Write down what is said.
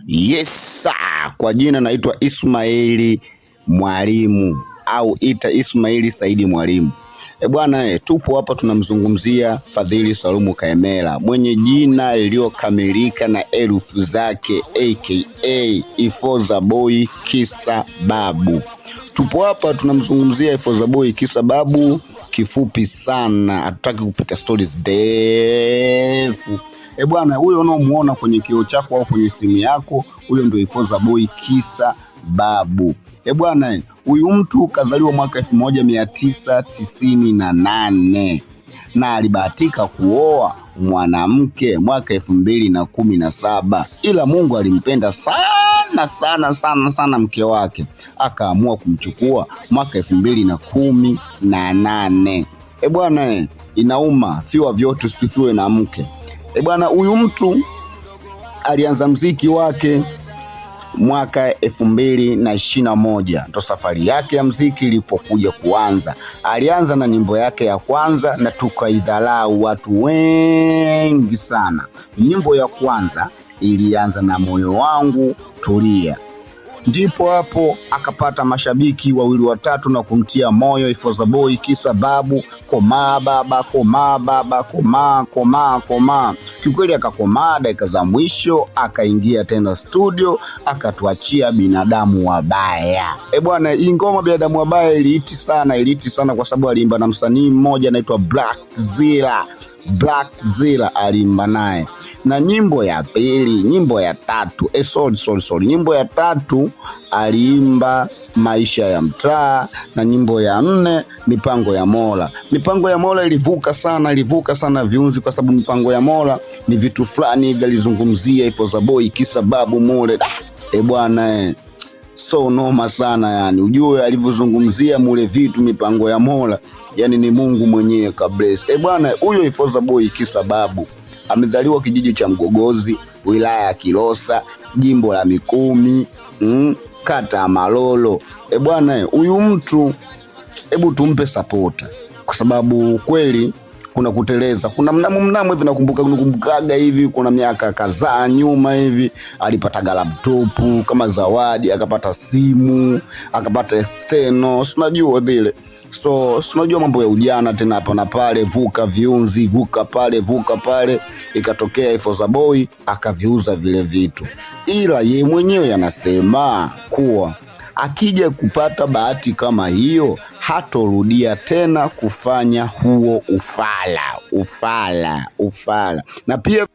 Yes sir. Kwa jina naitwa Ismaili Mwalimu au ita Ismaili Saidi Mwalimu. Bwana tupo hapa tunamzungumzia Fadhili Salumu Kaemela, mwenye jina iliyokamilika na herufi zake aka Ifoza Boy Kisa Babu. Tupo hapa tunamzungumzia Ifoza Boy Kisa Babu kifupi sana, hatutaki kupita stories ndefu. Bwana, huyo unaomuona kwenye kioo chako au kwenye simu yako, huyo ndio Ifoza Boy Kisa Babu. Bwana, huyu mtu kazaliwa mwaka 1998 na alibahatika kuoa mwanamke mwaka 2017, ila Mungu alimpenda sana mke wake, akaamua kumchukua mwaka 2018. Bwana, inauma, fiwa vyote usifiwe na mke. Bwana, huyu mtu alianza mziki wake mwaka 2021, ndo safari yake ya mziki ilipokuja kuanza. Alianza na nyimbo yake ya kwanza na tukaidharau watu wengi sana. Nyimbo ya kwanza ilianza na moyo wangu tulia, ndipo hapo akapata mashabiki wawili watatu na kumtia moyo Ifoza Boy Kisa Babu, komaa baba, komaa baba, komaa. Kiukweli akakomaa, dakika za mwisho akaingia tena studio akatuachia Binadamu Wabaya. Bwana, hii ngoma Binadamu Wabaya iliiti sana kwa sababu aliimba na msanii mmoja anaitwa Black Zilla aliimba naye. Na nyimbo ya pili, nyimbo ya tatu aliimba Maisha ya Mtaa, na nyimbo ya 4 Mipango ya Mola. Mipango ya Mola ilivuka sana viunzi, kwa sababu Mipango ya Mola ni vitu fulani hivi alizungumzia Ifoza Boy Kisa Babu mule. Bwana, so noma sana, yani ujue alivyozungumzia mule vitu Mipango ya Mola, yani ni Mungu mwenyewe kabless. Bwana, huyo Ifoza Boy Kisa Babu amezaliwa kijiji cha Mgogozi, wilaya ya Kilosa, jimbo la Mikumi, kata ya Malolo. Bwana, huyu mtu hebu tumpe support, kwa sababu kweli kuna kuteleza, kuna mnamo hivi nakumbukaga hivi, kuna miaka kadhaa nyuma hivi alipata laptop kama zawadi, akapata simu, akapata external, unajua vile. So unajua mambo ya ujana tena hapa na pale, vuka viunzi, vuka pale, ikatokea Ifoza Boy akaviuza vile vitu. Ila ye mwenyewe anasema kuwa akija kupata bahati kama hiyo hatorudia tena kufanya huo ufala. Na pia